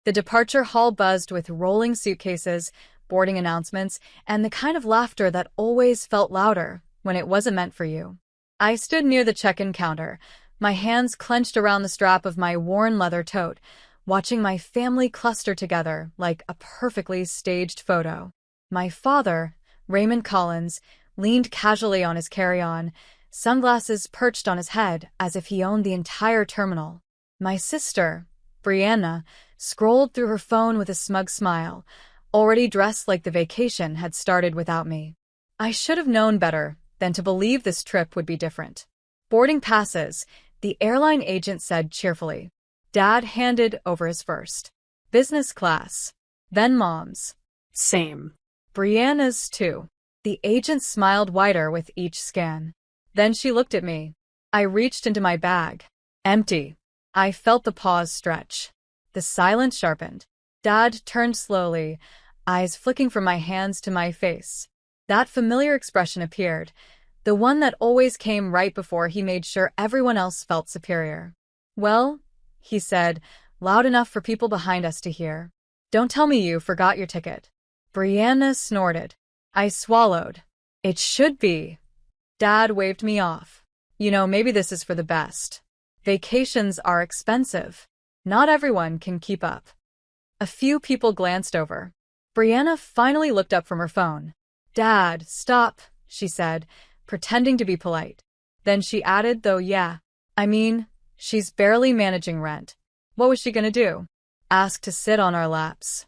The departure hall buzzed with rolling suitcases, boarding announcements, and the kind of laughter that always felt louder when it wasn't meant for you. I stood near the check-in counter, my hands clenched around the strap of my worn leather tote, watching my family cluster together like a perfectly staged photo. My father, Raymond Collins, leaned casually on his carry-on, sunglasses perched on his head as if he owned the entire terminal. My sister, Brianna, scrolled through her phone with a smug smile, already dressed like the vacation had started without me. I should have known better than to believe this trip would be different. Boarding passes, the airline agent said cheerfully. Dad handed over his first. Business class. Then Mom's. Same. Brianna's too. The agent smiled wider with each scan. Then she looked at me. I reached into my bag. Empty. I felt the pause stretch. The silence sharpened. Dad turned slowly, eyes flicking from my hands to my face. That familiar expression appeared, the one that always came right before he made sure everyone else felt superior. Well, he said, loud enough for people behind us to hear. Don't tell me you forgot your ticket. Brianna snorted. I swallowed. It should be. Dad waved me off. You know, maybe this is for the best. Vacations are expensive. Not everyone can keep up. A few people glanced over. Brianna finally looked up from her phone. Dad, stop, she said, pretending to be polite. Then she added, though, yeah. I mean, she's barely managing rent. What was she gonna do? Ask to sit on our laps.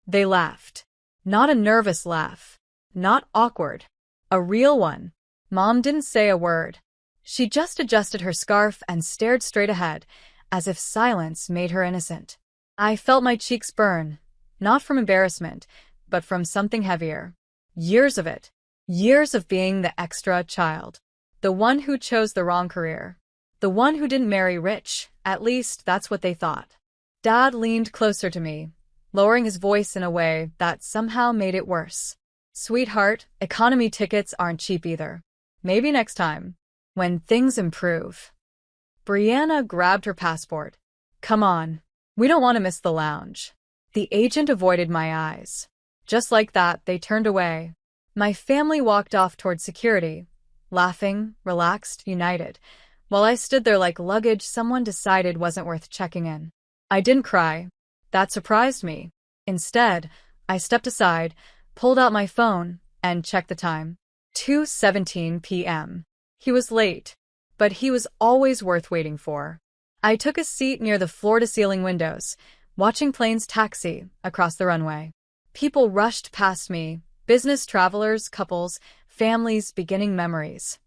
They laughed. Not a nervous laugh. Not awkward. A real one. Mom didn't say a word. She just adjusted her scarf and stared straight ahead, as if silence made her innocent. I felt my cheeks burn, not from embarrassment, but from something heavier. Years of it. Years of being the extra child. The one who chose the wrong career. The one who didn't marry rich, at least that's what they thought. Dad leaned closer to me, lowering his voice in a way that somehow made it worse. Sweetheart, economy tickets aren't cheap either. Maybe next time. When things improve. Brianna grabbed her passport. Come on. We don't want to miss the lounge. The agent avoided my eyes. Just like that, they turned away. My family walked off towards security, laughing, relaxed, united, while I stood there like luggage someone decided wasn't worth checking in. I didn't cry. That surprised me. Instead, I stepped aside, pulled out my phone, and checked the time. 2:17 p.m. He was late, but he was always worth waiting for. I took a seat near the floor-to-ceiling windows, watching planes taxi across the runway. People rushed past me, business travelers, couples, families beginning memories.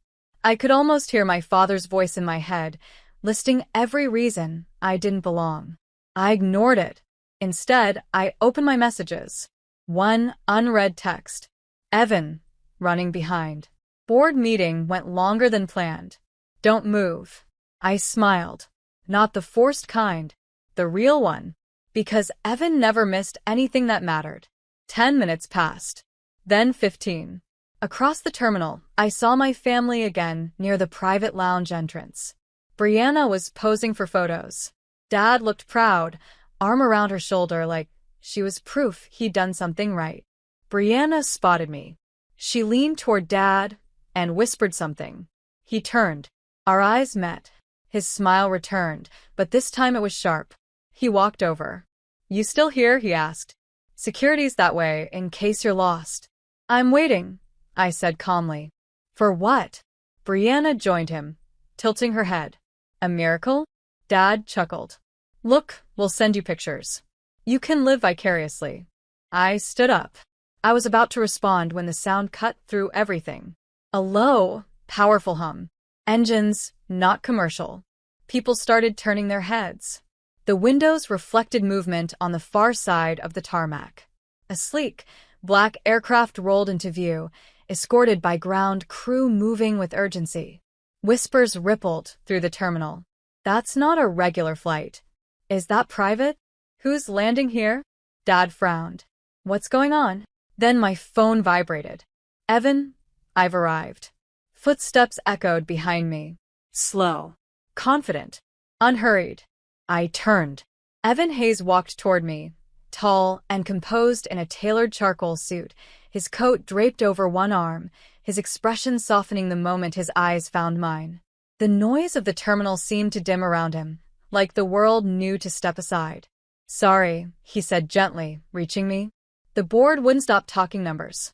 I could almost hear my father's voice in my head, listing every reason I didn't belong. I ignored it. Instead, I opened my messages. One unread text. Evan, running behind. Board meeting went longer than planned. Don't move. I smiled. Not the forced kind, the real one. Because Evan never missed anything that mattered. 10 minutes passed. Then 15. Across the terminal, I saw my family again near the private lounge entrance. Brianna was posing for photos. Dad looked proud, arm around her shoulder like she was proof he'd done something right. Brianna spotted me. She leaned toward Dad and whispered something. He turned. Our eyes met. His smile returned, but this time it was sharp. He walked over. You still here? He asked. Security's that way, in case you're lost. I'm waiting, I said calmly. For what? Brianna joined him, tilting her head. A miracle? Dad chuckled. Look, we'll send you pictures. You can live vicariously. I stood up. I was about to respond when the sound cut through everything. A low, powerful hum. Engines, not commercial. People started turning their heads. The windows reflected movement on the far side of the tarmac. A sleek, black aircraft rolled into view, escorted by ground crew moving with urgency. Whispers rippled through the terminal. That's not a regular flight. Is that private? Who's landing here? Dad frowned. What's going on? Then my phone vibrated. Evan, I've arrived. Footsteps echoed behind me. Slow. Confident. Unhurried. I turned. Evan Hayes walked toward me, tall and composed in a tailored charcoal suit, his coat draped over one arm, his expression softening the moment his eyes found mine. The noise of the terminal seemed to dim around him, like the world knew to step aside. "Sorry," he said gently, reaching me. "The board wouldn't stop talking numbers."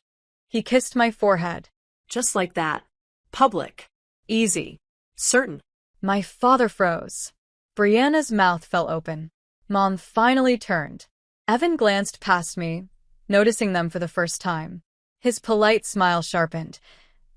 He kissed my forehead. Just like that. Public. Easy. Certain. My father froze. Brianna's mouth fell open. Mom finally turned. Evan glanced past me, noticing them for the first time. His polite smile sharpened.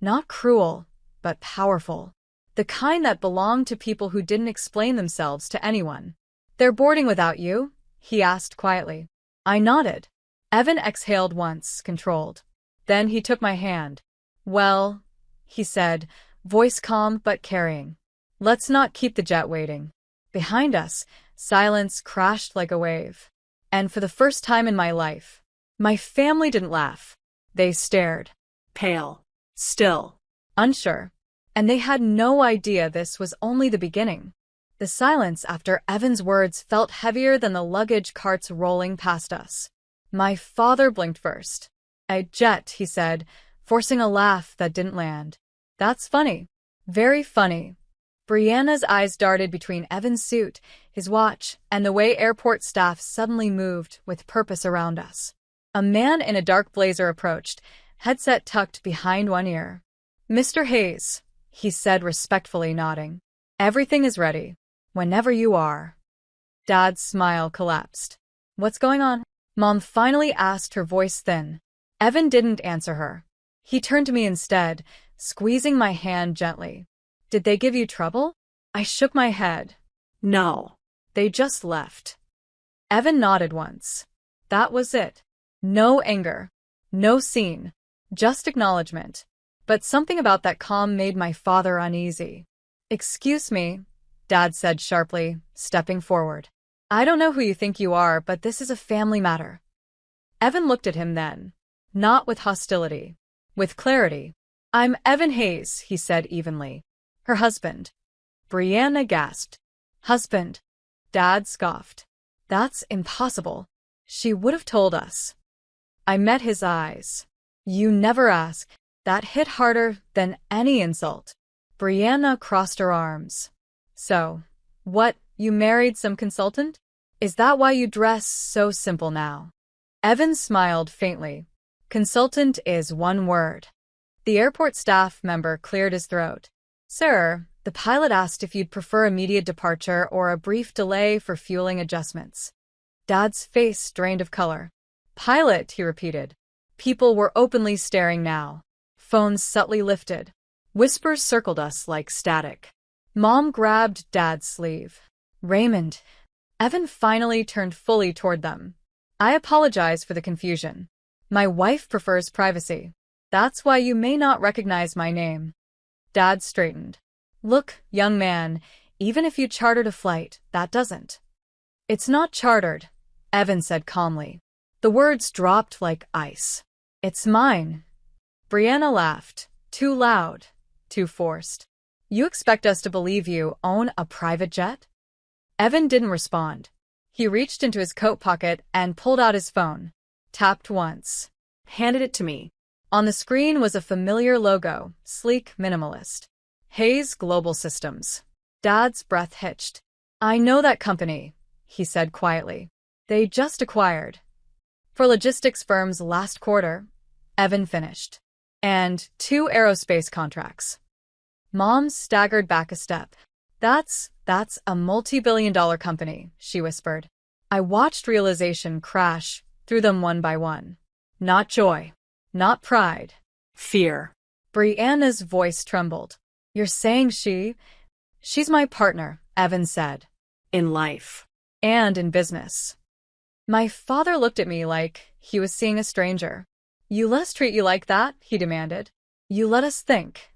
Not cruel, but powerful. The kind that belonged to people who didn't explain themselves to anyone. "They're boarding without you?" he asked quietly. I nodded. Evan exhaled once, controlled. Then he took my hand. "Well," he said, voice calm but carrying. "Let's not keep the jet waiting." Behind us, silence crashed like a wave. And for the first time in my life, my family didn't laugh. They stared. Pale. Still. Unsure. And they had no idea this was only the beginning. The silence after Evan's words felt heavier than the luggage carts rolling past us. My father blinked first. "A jet," he said, forcing a laugh that didn't land. "That's funny. Very funny." Brianna's eyes darted between Evan's suit, his watch, and the way airport staff suddenly moved with purpose around us. A man in a dark blazer approached, headset tucked behind one ear. "Mr. Hayes," he said respectfully, nodding. "Everything is ready. Whenever you are." Dad's smile collapsed. "What's going on?" Mom finally asked, her voice thin. Evan didn't answer her. He turned to me instead, squeezing my hand gently. "Did they give you trouble?" I shook my head. No. "They just left." Evan nodded once. That was it. No anger. No scene. Just acknowledgement. But something about that calm made my father uneasy. "Excuse me," Dad said sharply, stepping forward. "I don't know who you think you are, but this is a family matter." Evan looked at him then. Not with hostility. With clarity. "I'm Evan Hayes," he said evenly. "Her husband." Brianna gasped. "Husband?" Dad scoffed. "That's impossible. She would have told us." I met his eyes. "You never ask." That hit harder than any insult. Brianna crossed her arms. "So, what, you married some consultant? Is that why you dress so simple now?" Evan smiled faintly. "Consultant is one word." The airport staff member cleared his throat. "Sir, the pilot asked if you'd prefer immediate departure or a brief delay for fueling adjustments." Dad's face drained of color. "Pilot," he repeated. People were openly staring now. Phones subtly lifted. Whispers circled us like static. Mom grabbed Dad's sleeve. "Raymond." Evan finally turned fully toward them. "I apologize for the confusion. My wife prefers privacy. That's why you may not recognize my name." Dad straightened. "Look, young man, even if you chartered a flight, that doesn't." "It's not chartered," Evan said calmly. The words dropped like ice. "It's mine." Brianna laughed. Too loud. Too forced. "You expect us to believe you own a private jet?" Evan didn't respond. He reached into his coat pocket and pulled out his phone. Tapped once. Handed it to me. On the screen was a familiar logo, sleek, minimalist. Hayes Global Systems. Dad's breath hitched. "I know that company," he said quietly. "They just acquired." "For logistics firms last quarter," Evan finished. "And 2 aerospace contracts." Mom staggered back a step. That's a multi-billion-dollar company," she whispered. I watched realization crash through them one by one. Not joy. Not pride. Fear. Brianna's voice trembled. "You're saying she's my partner," Evan said. In life. And in business. My father looked at me like he was seeing a stranger. "You let us treat you like that?" he demanded. "You let us think."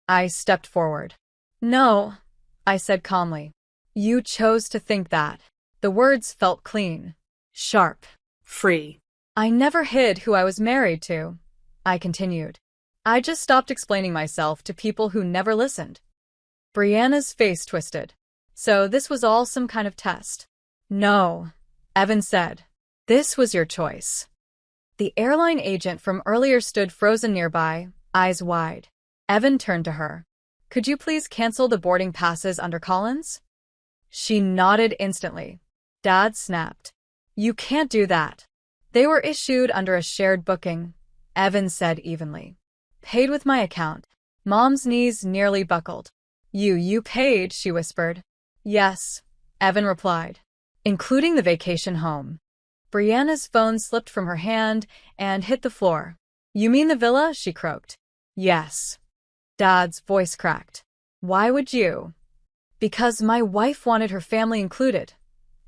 I stepped forward. "No," I said calmly. "You chose to think that." The words felt clean. Sharp. Free. "I never hid who I was married to," I continued. "I just stopped explaining myself to people who never listened." Brianna's face twisted. "So this was all some kind of test?" No, Evan said. This was your choice. The airline agent from earlier stood frozen nearby, eyes wide. Evan turned to her. Could you please cancel the boarding passes under Collins? She nodded instantly. Dad snapped. You can't do that. They were issued under a shared booking, Evan said evenly. Paid with my account. Mom's knees nearly buckled. You paid, she whispered. Yes, Evan replied. Including the vacation home. Brianna's phone slipped from her hand and hit the floor. You mean the villa? She croaked. Yes. Dad's voice cracked. Why would you? Because my wife wanted her family included,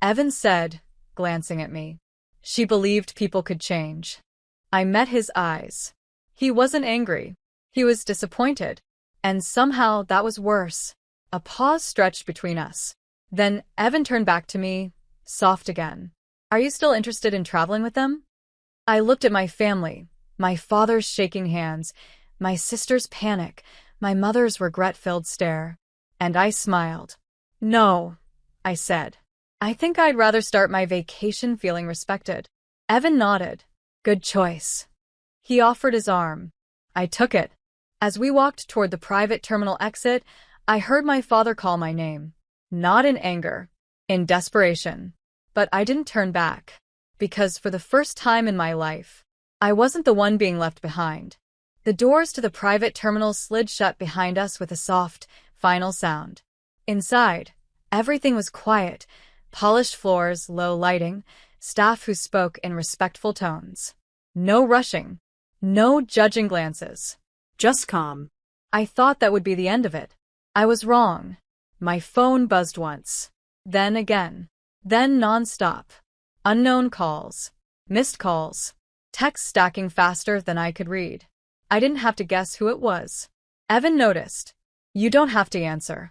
Evan said, glancing at me. She believed people could change. I met his eyes. He wasn't angry. He was disappointed. And somehow that was worse. A pause stretched between us. Then Evan turned back to me, soft again. Are you still interested in traveling with them? I looked at my family, my father's shaking hands, my sister's panic, my mother's regret-filled stare. And I smiled. No, I said. I think I'd rather start my vacation feeling respected. Evan nodded. Good choice. He offered his arm. I took it. As we walked toward the private terminal exit, I heard my father call my name. Not in anger, in desperation. But I didn't turn back. Because for the first time in my life, I wasn't the one being left behind. The doors to the private terminal slid shut behind us with a soft, final sound. Inside, everything was quiet. Polished floors, low lighting, staff who spoke in respectful tones. No rushing. No judging glances. Just calm. I thought that would be the end of it. I was wrong. My phone buzzed once. Then again. Then non-stop. Unknown calls. Missed calls. Texts stacking faster than I could read. I didn't have to guess who it was. Evan noticed. You don't have to answer.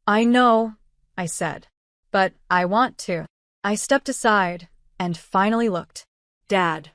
I know, I said. But I want to. I stepped aside and finally looked. Dad,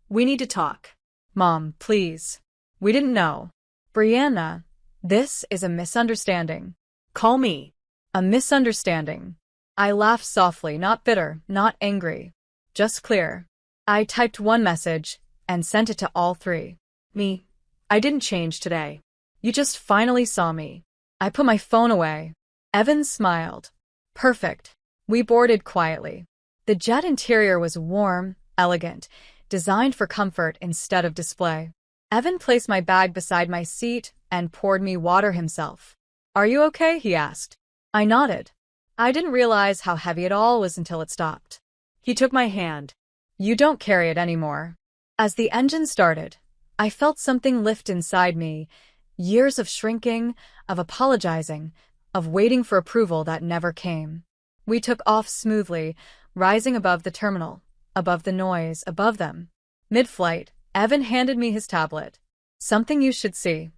we need to talk. Mom, please. We didn't know. Brianna, this is a misunderstanding. Call me. A misunderstanding. I laughed softly, not bitter, not angry. Just clear. I typed one message and sent it to all three. Me. I didn't change today. You just finally saw me. I put my phone away. Evan smiled. Perfect. We boarded quietly. The jet interior was warm, elegant, designed for comfort instead of display. Evan placed my bag beside my seat and poured me water himself. Are you okay? He asked. I nodded. I didn't realize how heavy it all was until it stopped. He took my hand. You don't carry it anymore. As the engine started, I felt something lift inside me. Years of shrinking, of apologizing, of waiting for approval that never came. We took off smoothly, rising above the terminal, above the noise, above them. Mid-flight, Evan handed me his tablet. Something you should see.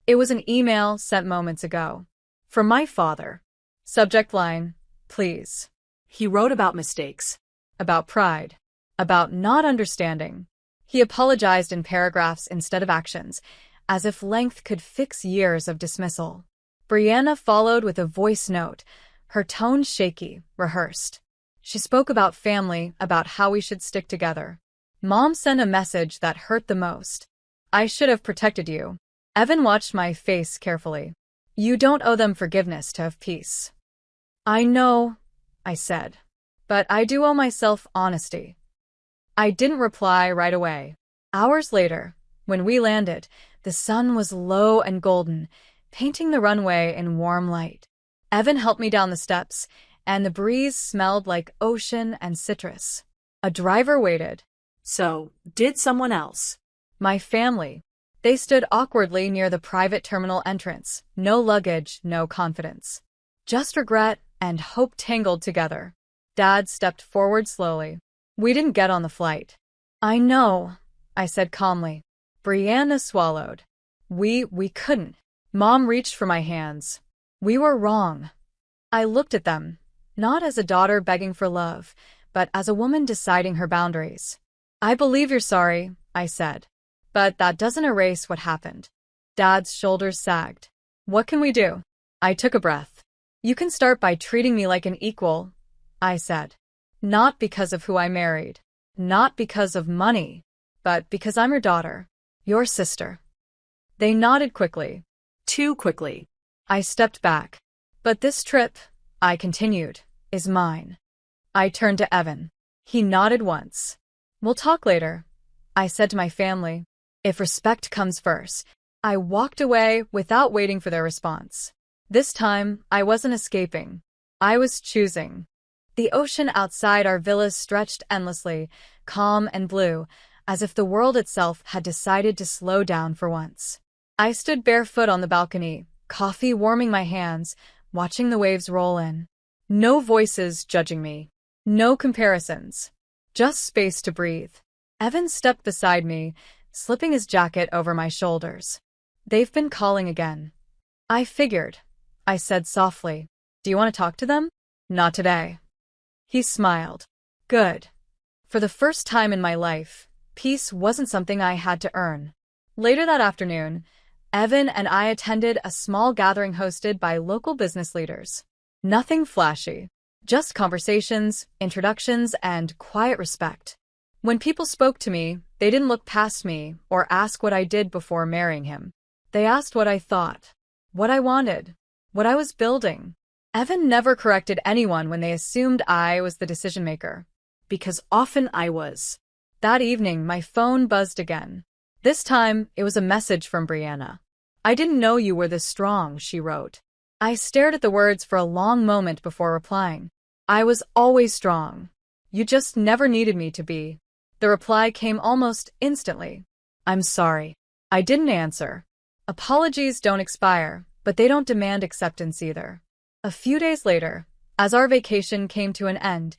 It was an email sent moments ago. From my father. Subject line, please. He wrote about mistakes. About pride. About not understanding. He apologized in paragraphs instead of actions, as if length could fix years of dismissal. Brianna followed with a voice note, her tone shaky, rehearsed. She spoke about family, about how we should stick together. Mom sent a message that hurt the most. I should have protected you. Evan watched my face carefully. You don't owe them forgiveness to have peace. I know, I said. But I do owe myself honesty. I didn't reply right away. Hours later, when we landed, the sun was low and golden, painting the runway in warm light. Evan helped me down the steps, and the breeze smelled like ocean and citrus. A driver waited. So, did someone else? My family. They stood awkwardly near the private terminal entrance. No luggage, no confidence. Just regret and hope tangled together. Dad stepped forward slowly. We didn't get on the flight. I know, I said calmly. Brianna swallowed. We couldn't. Mom reached for my hands. We were wrong. I looked at them, not as a daughter begging for love, but as a woman deciding her boundaries. I believe you're sorry, I said. But that doesn't erase what happened. Dad's shoulders sagged. What can we do? I took a breath. You can start by treating me like an equal, I said. Not because of who I married. Not because of money. But because I'm your daughter. Your sister. They nodded quickly. Too quickly. I stepped back. But this trip, I continued, is mine. I turned to Evan. He nodded once. We'll talk later, I said to my family. If respect comes first. I walked away without waiting for their response. This time, I wasn't escaping. I was choosing. The ocean outside our villas stretched endlessly, calm and blue, as if the world itself had decided to slow down for once. I stood barefoot on the balcony, coffee warming my hands, watching the waves roll in. No voices judging me. No comparisons. Just space to breathe. Evan stepped beside me, slipping his jacket over my shoulders. They've been calling again. I figured, I said softly. Do you want to talk to them? Not today. He smiled. Good. For the first time in my life, peace wasn't something I had to earn. Later that afternoon, Evan and I attended a small gathering hosted by local business leaders. Nothing flashy, just conversations, introductions, and quiet respect. When people spoke to me, they didn't look past me or ask what I did before marrying him. They asked what I thought, what I wanted, what I was building. Evan never corrected anyone when they assumed I was the decision maker, because often I was. That evening, my phone buzzed again. This time, it was a message from Brianna. I didn't know you were this strong, she wrote. I stared at the words for a long moment before replying. I was always strong. You just never needed me to be. The reply came almost instantly. I'm sorry. I didn't answer. Apologies don't expire, but they don't demand acceptance either. A few days later, as our vacation came to an end,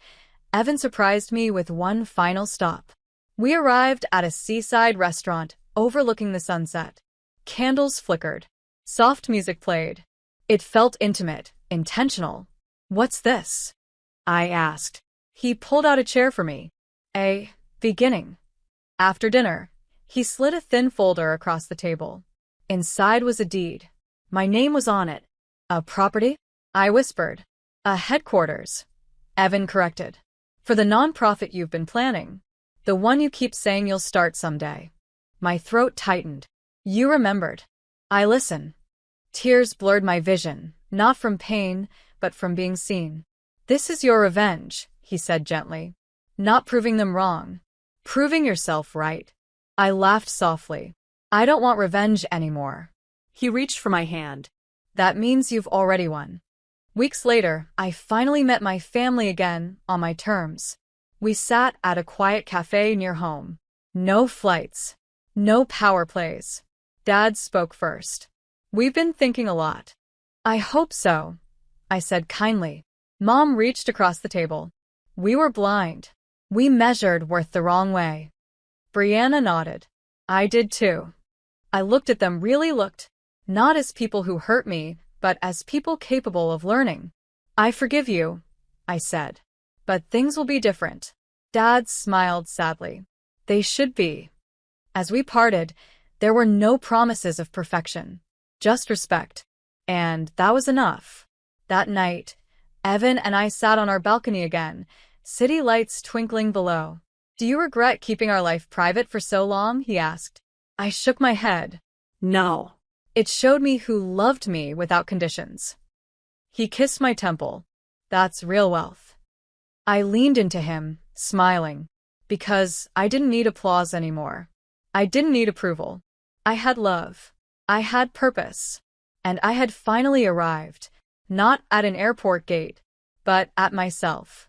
Evan surprised me with one final stop. We arrived at a seaside restaurant overlooking the sunset. Candles flickered. Soft music played. It felt intimate, intentional. What's this? I asked. He pulled out a chair for me. A beginning. After dinner, he slid a thin folder across the table. Inside was a deed. My name was on it. A property? I whispered. A headquarters. Evan corrected. For the nonprofit you've been planning. The one you keep saying you'll start someday. My throat tightened. You remembered. I listened. Tears blurred my vision, not from pain, but from being seen. This is your revenge, he said gently. Not proving them wrong. Proving yourself right. I laughed softly. I don't want revenge anymore. He reached for my hand. That means you've already won. Weeks later, I finally met my family again, on my terms. We sat at a quiet cafe near home. No flights. No power plays. Dad spoke first. We've been thinking a lot. I hope so, I said kindly. Mom reached across the table. We were blind. We measured worth the wrong way. Brianna nodded. I did too. I looked at them, really looked. Not as people who hurt me, but as people capable of learning. I forgive you, I said. But things will be different. Dad smiled sadly. They should be. As we parted, there were no promises of perfection, just respect. And that was enough. That night, Evan and I sat on our balcony again, city lights twinkling below. Do you regret keeping our life private for so long? He asked. I shook my head. No. It showed me who loved me without conditions. He kissed my temple. That's real wealth. I leaned into him, smiling, because I didn't need applause anymore. I didn't need approval. I had love. I had purpose. And I had finally arrived, not at an airport gate, but at myself.